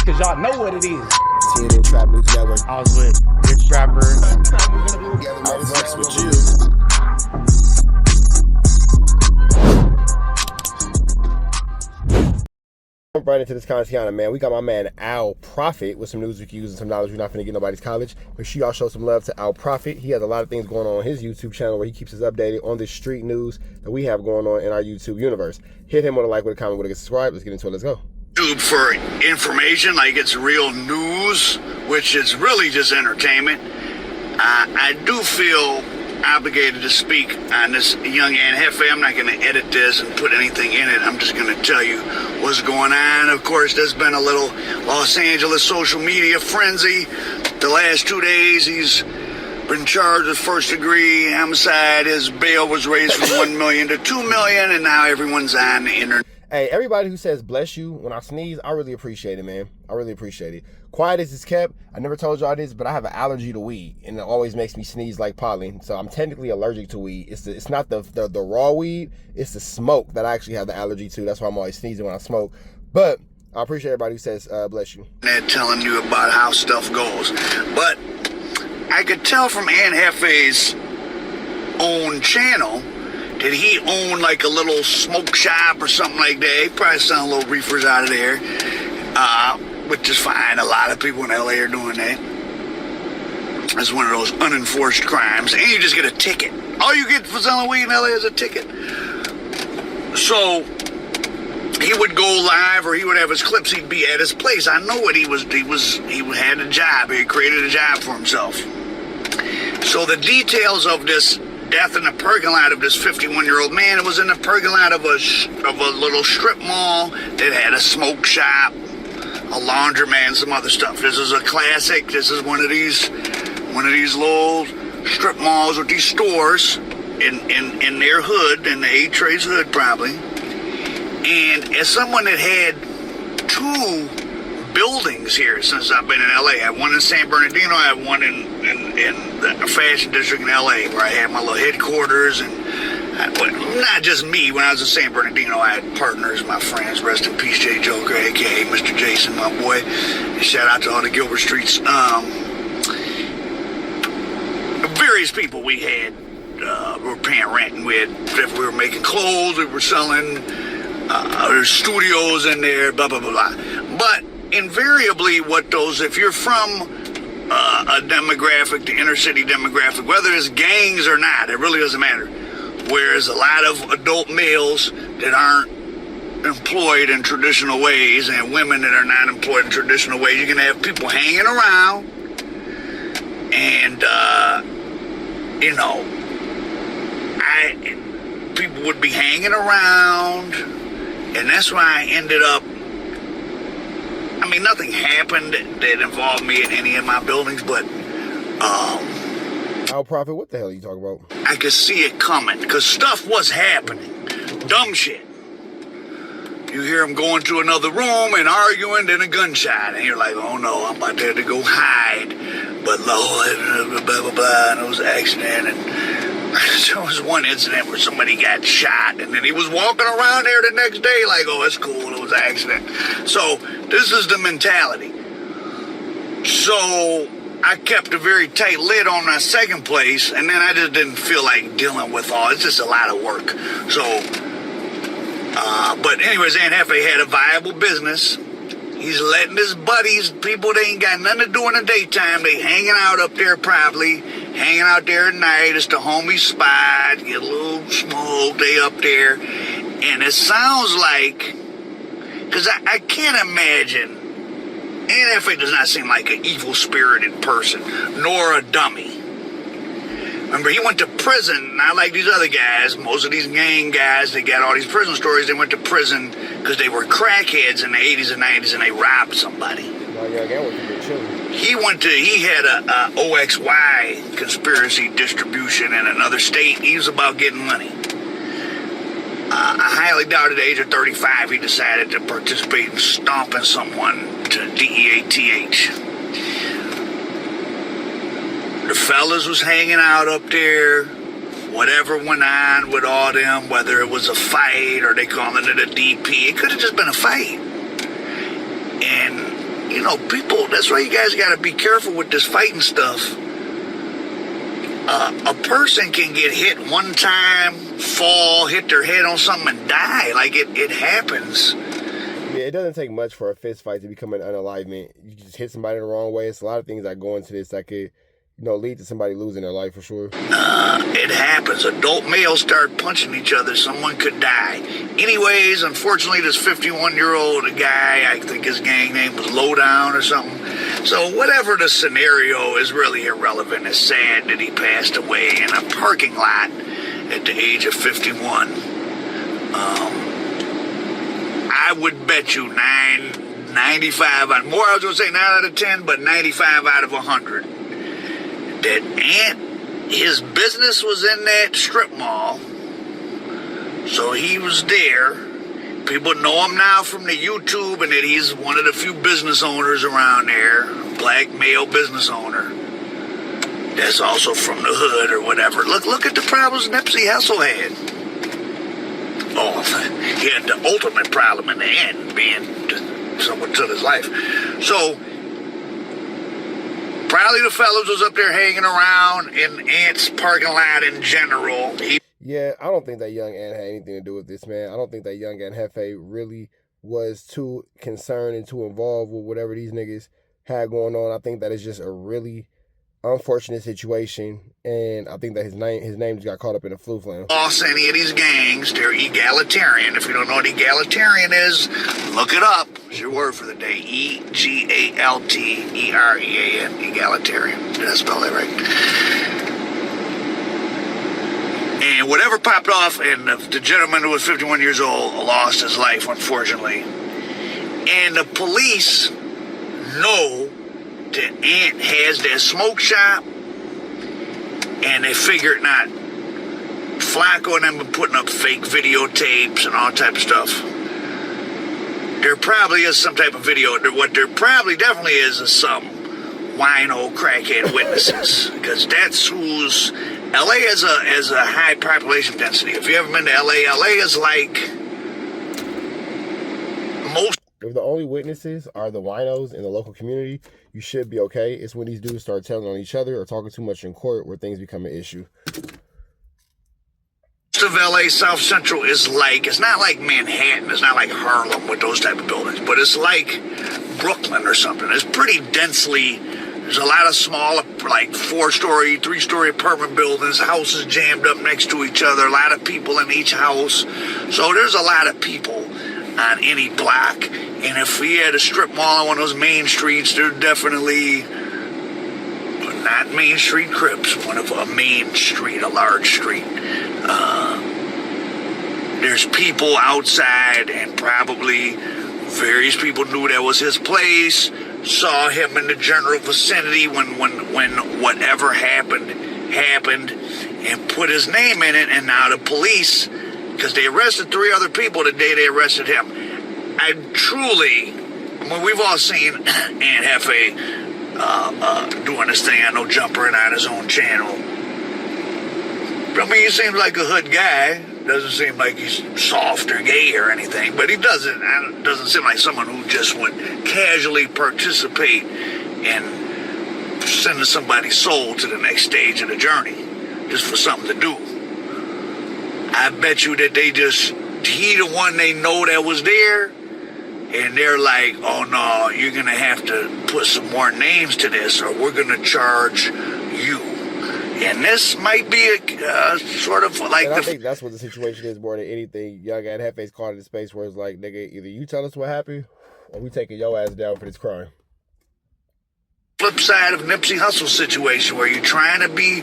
cause y'all know what it is. TNN Trap News Network. I was with Rich Trapper. I flex with you. Jump right into this content, man. We got my man Al Prophet with some news we can use and some knowledge we're not finna get nobody's college. Make sure y'all show some love to Al Prophet. He has a lot of things going on his YouTube channel where he keeps us updated on the street news that we have going on in our YouTube universe. Hit him with a like, with a comment, with a subscribe. Let's get into it. Let's go. YouTube for information, like it's real news, which is really just entertainment. I do feel obligated to speak on this young Ant Hefe. I'm not going to edit this and put anything in it. I'm just going to tell you what's going on. Of course, there's been a little Los Angeles social media frenzy. The last 2 days, he's been charged with first-degree homicide. His bail was raised from $1 million to $2 million, and now everyone's on the internet. Hey, everybody who says bless you when I sneeze, I really appreciate it, man. I really appreciate it. Quiet as it's kept. I never told y'all this, but I have an allergy to weed, and it always makes me sneeze like pollen. So I'm technically allergic to weed. It's not the raw weed. It's the smoke that I actually have the allergy to. That's why I'm always sneezing when I smoke. But I appreciate everybody who says bless you. Telling you about how stuff goes. But I could tell from Ant Hefe's own channel that he owned like a little smoke shop or something like that. He probably selling little reefers out of there, which is fine. A lot of people in LA are doing that. It's one of those unenforced crimes, and you just get a ticket. All you get for selling weed in LA is a ticket. So he would go live, or he would have his clips. He'd be at his place. I know what he had a job. He created a job for himself. So the details of this death in the parking lot of this 51-year-old man. It was in the parking lot of a little strip mall that had a smoke shop, a laundromat, and some other stuff. This is a classic. This is one of these little strip malls with these stores in their hood, in the A-Trace hood probably. And as someone that had two buildings here since I've been in LA. I had one in San Bernardino, I had one in the fashion district in LA where I had my little headquarters, and not just me. When I was in San Bernardino, I had partners, my friends. Rest in peace, Jay Joker, aka Mr. Jason, my boy. And shout out to all the Gilbert Streets. Various people we had were paying rent, and we were making clothes, we were selling. There's studios in there, blah blah blah blah. But invariably, if you're from a demographic, the inner city demographic, whether it's gangs or not, it really doesn't matter. Whereas a lot of adult males that aren't employed in traditional ways, and women that are not employed in traditional ways, you're gonna have people hanging around, and people would be hanging around, and that's why I ended up. I mean, nothing happened that involved me in any of my buildings, but Al Prophet, what the hell are you talking about? I could see it coming, because stuff was happening. Dumb shit. You hear them going to another room and arguing, then a gunshot, and you're like, oh no, I'm about to have to go hide. But Lord, blah, blah, blah, and it was an accident, and there was one incident where somebody got shot, and then he was walking around there the next day like, oh, it's cool, it was an accident. So this is the mentality. So I kept a very tight lid on my second place, and then I just didn't feel like dealing with it's just a lot of work. So, but anyways, Ant Hefe had a viable business. He's letting his buddies, people they ain't got nothing to do in the daytime, they hanging out up there probably, hanging out there at night. It's the homie spot, get a little smoke, they up there. And it sounds like, because I can't imagine, Ant Hefe does not seem like an evil-spirited person, nor a dummy. Remember, he went to prison, not like these other guys. Most of these gang guys, they got all these prison stories. They went to prison because they were crackheads in the 80s and 90s, and they robbed somebody. He had a OXY conspiracy distribution in another state. He was about getting money. I highly doubt at the age of 35 he decided to participate in stomping someone to DEATH. The fellas was hanging out up there. Whatever went on with all them, whether it was a fight or they calling it a DP, it could have just been a fight. And you know, people, that's why you guys got to be careful with this fighting stuff. A person can get hit one time, fall, hit their head on something and die. Like, it happens. Yeah, it doesn't take much for a fist fight to become an unalivement. You just hit somebody the wrong way. It's a lot of things that go into this that could, lead to somebody losing their life for sure. It happens. Adult males start punching each other. Someone could die. Anyways, unfortunately, this 51-year-old guy, I think his gang name was Lowdown or something. So whatever the scenario is really irrelevant. It's sad that he passed away in a parking lot at the age of 51. I would bet you 95 out, more I was going to say 9 out of 10, but 95 out of 100. That Ant, his business was in that strip mall, so he was there. People know him now from the YouTube, and that he's one of the few business owners around there, black male business owner. That's also from the hood or whatever. Look at the problems Nipsey Hussle had. Oh, he had the ultimate problem in the end, being someone took his life. So, probably the fellas was up there hanging around in Ant's parking lot in general. Yeah, I don't think that young Ant had anything to do with this, man. I don't think that young Ant Hefe really was too concerned and too involved with whatever these niggas had going on. I think that it's just a really unfortunate situation, and I think that his name just got caught up in a flu flame. Boss any of these gangs, they're egalitarian. If you don't know what egalitarian is, look it up. It's your word for the day. EGALTEREAN, egalitarian. Did I spell that right? And whatever popped off, and the gentleman who was 51 years old lost his life, unfortunately. And the police know that Ant has that smoke shop, and they figured not. Flacco and them been putting up fake videotapes and all type of stuff. There probably is some type of video. What there probably definitely is some wino crackhead witnesses, because that's who's. LA has a high population density. If you ever been to LA is like most. If the only witnesses are the winos in the local community, you should be okay. It's when these dudes start telling on each other or talking too much in court where things become an issue. Most of LA South Central is like, it's not like Manhattan, it's not like Harlem with those type of buildings, but it's like Brooklyn or something. It's pretty densely, there's a lot of small, like 4-story, 3-story apartment buildings, houses jammed up next to each other, a lot of people in each house. So there's a lot of people on any block. And if we had a strip mall on one of those main streets, there's definitely, not Main Street Crips, one of a main street, a large street. There's people outside, and probably various people knew that was his place, saw him in the general vicinity when whatever happened, and put his name in it. And now the police, because they arrested 3 other people the day they arrested him. We've all seen Ant Hefe doing this thing, I know, jumpering on his own channel. I mean, he seems like a hood guy. Doesn't seem like he's soft or gay or anything, but he doesn't seem like someone who just would casually participate in sending somebody's soul to the next stage of the journey, just for something to do. I bet you that he the one they know that was there, and they're like, oh no, you're going to have to put some more names to this, or we're going to charge you. And this might be a sort of like. And I think that's what the situation is more than anything. Young Ant Hefe's caught in a space where it's like, nigga, either you tell us what happened, or we taking your ass down for this crime. Flip side of Nipsey Hussle situation, where you're trying to be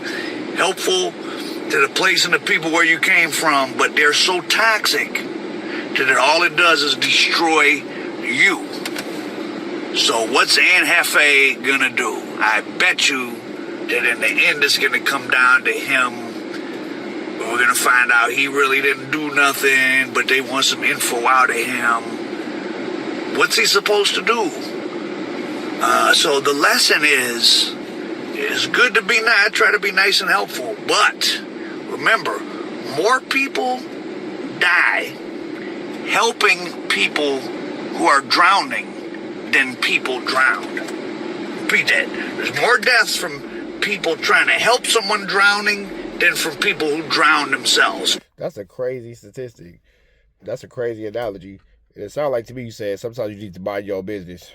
helpful to the place and the people where you came from, but they're so toxic that all it does is destroy you. So what's Ant Hefe gonna do? I bet you that in the end it's gonna come down to him. We're gonna find out he really didn't do nothing, but they want some info out of him. What's he supposed to do? So the lesson is, it's good to try to be nice and helpful, but remember, more people die helping people who are drowning than people drowned. Repeat that. There's more deaths from people trying to help someone drowning than from people who drown themselves. That's a crazy statistic. That's a crazy analogy. It sounds like to me you said sometimes you need to mind your business.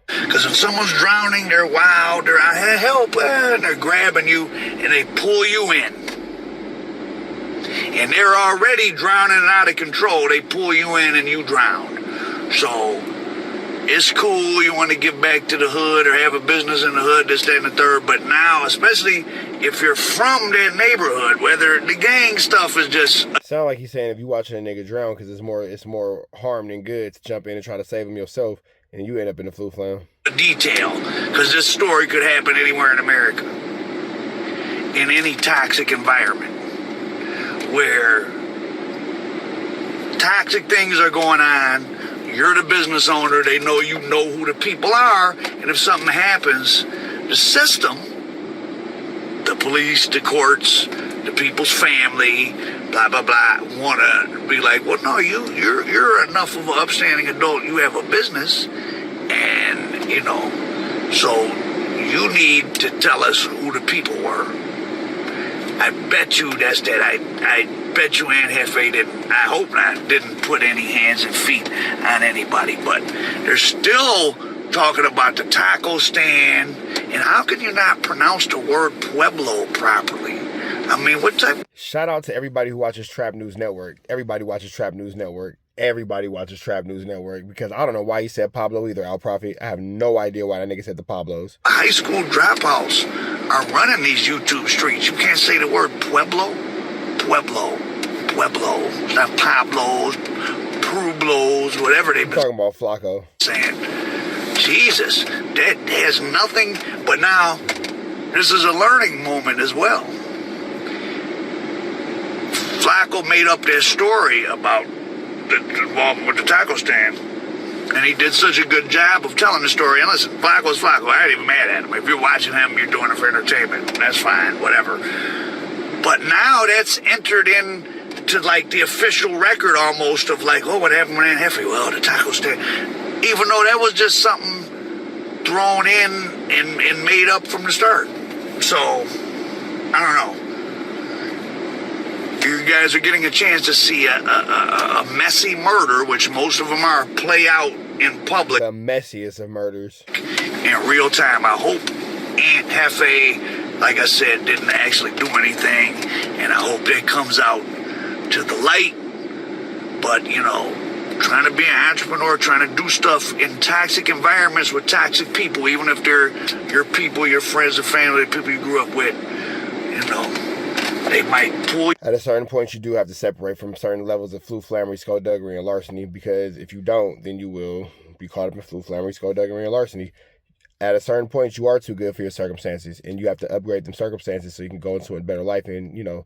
Because if someone's drowning, they're wild, they're out here, help, and they're grabbing you, and they pull you in. And they're already drowning and out of control. They pull you in and you drown. So, it's cool, you want to give back to the hood or have a business in the hood, this, that, and the third. But now, especially if you're from that neighborhood, whether the gang stuff is just... Sound like he's saying if you watching a nigga drown because it's more harm than good to jump in and try to save him yourself, and you end up in the flu flam. Detail, because this story could happen anywhere in America. In any toxic environment where toxic things are going on. You're the business owner. They know you know who the people are. And if something happens, the system, the police, the courts, the people's family, blah, blah, blah, want to be like, well, no, you're enough of an upstanding adult. You have a business. And, you know, so you need to tell us who the people were. I bet you that's that. I bet you Ant Hefe didn't, I hope not, didn't put any hands and feet on anybody. But they're still talking about the taco stand. And how can you not pronounce the word Pueblo properly? I mean, what type? Shout out to everybody who watches Trap News Network. Everybody watches Trap News Network. Everybody watches Trap News Network, because I don't know why he said Pablo either, Al Prophet. I have no idea why that nigga said the Pablos. High school dropouts are running these YouTube streets. You can't say the word Pueblo. Pueblo. It's not Pablos, Pueblos, whatever they've been talking about Flacco. Saying. Jesus, that has nothing. But now, this is a learning moment as well. Flacco made up this story about involvement with the taco stand. And he did such a good job of telling the story. And listen, Flacco's Flacco. I ain't even mad at him. If you're watching him, you're doing it for entertainment. That's fine, whatever. But now that's entered into like the official record almost of like, oh, what happened with Ant Hefe? Well, the taco stand. Even though that was just something thrown in and made up from the start. So, I don't know. You guys are getting a chance to see a messy murder, which most of them are, play out in public. The messiest of murders. In real time. I hope Ant Hefe, like I said, didn't actually do anything. And I hope that comes out to the light. But, you know, trying to be an entrepreneur, trying to do stuff in toxic environments with toxic people, even if they're your people, your friends, or family, the people you grew up with, you know. They might pull you. At a certain point, you do have to separate from certain levels of flammery, skullduggery, and larceny, because if you don't, then you will be caught up in flammery, skullduggery, and larceny. At a certain point, you are too good for your circumstances, and you have to upgrade them circumstances so you can go into a better life and, you know,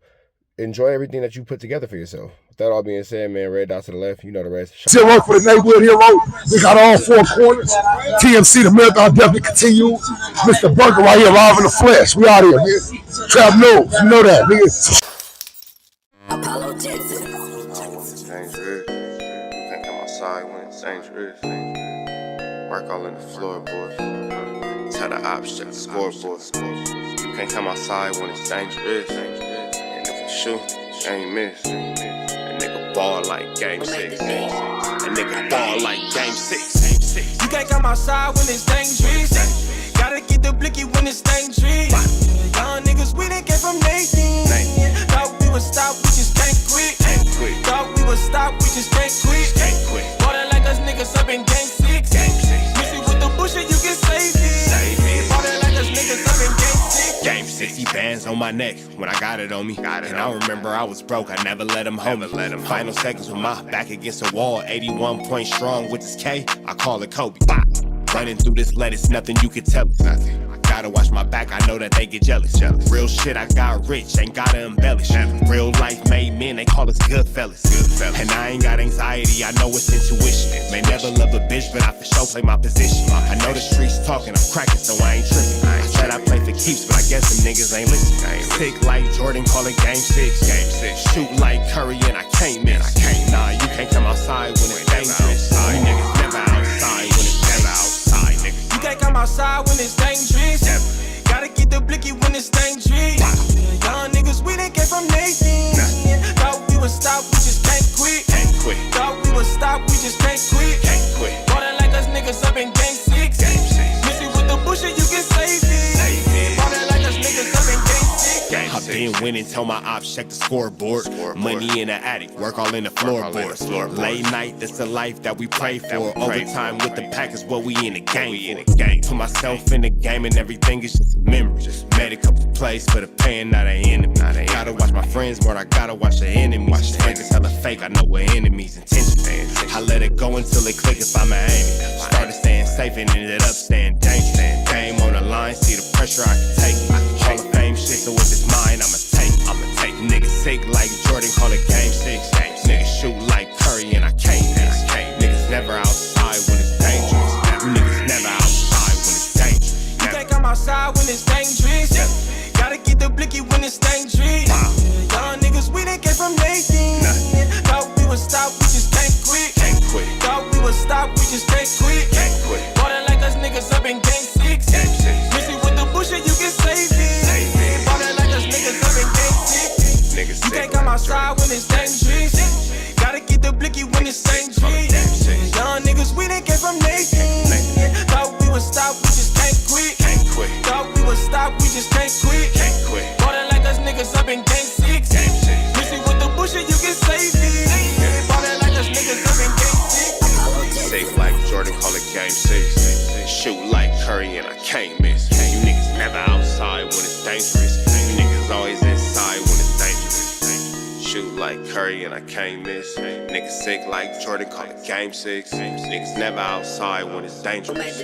enjoy everything that you put together for yourself. With that all being said, man, red dot to the left, you know the rest. Still work for the neighborhood hero. We got all four corners. TMC, the marathon definitely continue. Mr. Burger right here, live in the flesh. We out here, man. Trap News, you know that, nigga. Apollo Jackson. Dangerous. You can't come outside when it's dangerous. Work all in the floorboard. Tell the ops check the scoreboard. You can't come outside when it's dangerous. And if you shoot, you ain't miss. A nigga ball like game 6. A nigga ball like game 6. You can't come outside when it's dangerous. Gotta get the blicky when it's dangerous. Young niggas, we done came from Nathan. Thought we would stop, we just can't quit. Thought we would stop, we just can't quit. Ballin' like us niggas up in game 6. Miss it with the bullshit, you can save it. Ballin' like us niggas up in game 6. Game 60 bands on my neck when I got it on me. And I remember I was broke, I never let him hold me. Final seconds with my back against the wall, 81 points strong with this K, I call it Kobe. Running through this lettuce, nothing you can tell us. Gotta watch my back, I know that they get jealous. Real shit, I got rich, ain't gotta embellish. Real life made men, they call us good fellas. And I ain't got anxiety, I know it's intuition. May never love a bitch, but I for sure play my position. I know the streets talking, I'm cracking, so I ain't tripping. I said I play for keeps, but I guess them niggas ain't listening. Sick like Jordan, call it game 6. Shoot like Curry, and I can't miss. Nah, you can't come outside when it's dangerous. You niggas never outside when it's never outside. my side when it's dangerous. Gotta get the blicky when it's dangerous. Young niggas, we done came from Nathan. Thought we would stop, we just can't quit. Thought we would stop, we just can't quit. Ballin' like us niggas up in game 6. Missy with the bush and you can save it. Ballin' like us niggas up in game 6. I've been winning, tell my ops check the scoreboard. Money in the attic, work all in the floorboards. Late night, that's the life that we pray for. Overtime with the pack is what we in the game for. Put myself in the game and everything is just a memory. Made a couple plays for the pain, not an enemy. Gotta watch my friends more, I gotta watch the enemies. Friends is hella fake, I know we're enemies' intentions. I let it go until it click if I'm an aiming. Started staying safe and ended up staying dangerous. Game on the line, see the pressure I can take. Hall of Fame shit, so with this mind, I'ma take. Niggas sick like Jordan, call it game 6. Niggas shoot like Curry and I can't miss. Niggas never outside when it's dangerous. Niggas never outside when it's dangerous. You can't come outside when it's dangerous. Gotta get the blicky when it's dangerous. Young niggas, we done came from Nathan. Thought we would stop, we just can't quit. Thought we would stop, we just can't quit. Ballin' like us niggas up in game 6. Missy with the bush and you can save it. Ballin' like us niggas up in game 6. You can't come outside when it's dangerous. Gotta get the blicky when it's dangerous. Young niggas, we done came from Nathan. Thought we would stop, we just can't quit. Thought we would stop, we just can't quit. Ballin' like us niggas up in game 6. Missy with the bush and you can save it. Ballin' like us niggas up in game 6. Sick like Jordan, call it game 6. Shoot like Curry and I can't miss. You niggas never outside when it's dangerous. You niggas always inside when it's dangerous. Shoot like Curry and I can't miss. Niggas sick like Jordan, call it game 6. Niggas never outside when it's dangerous.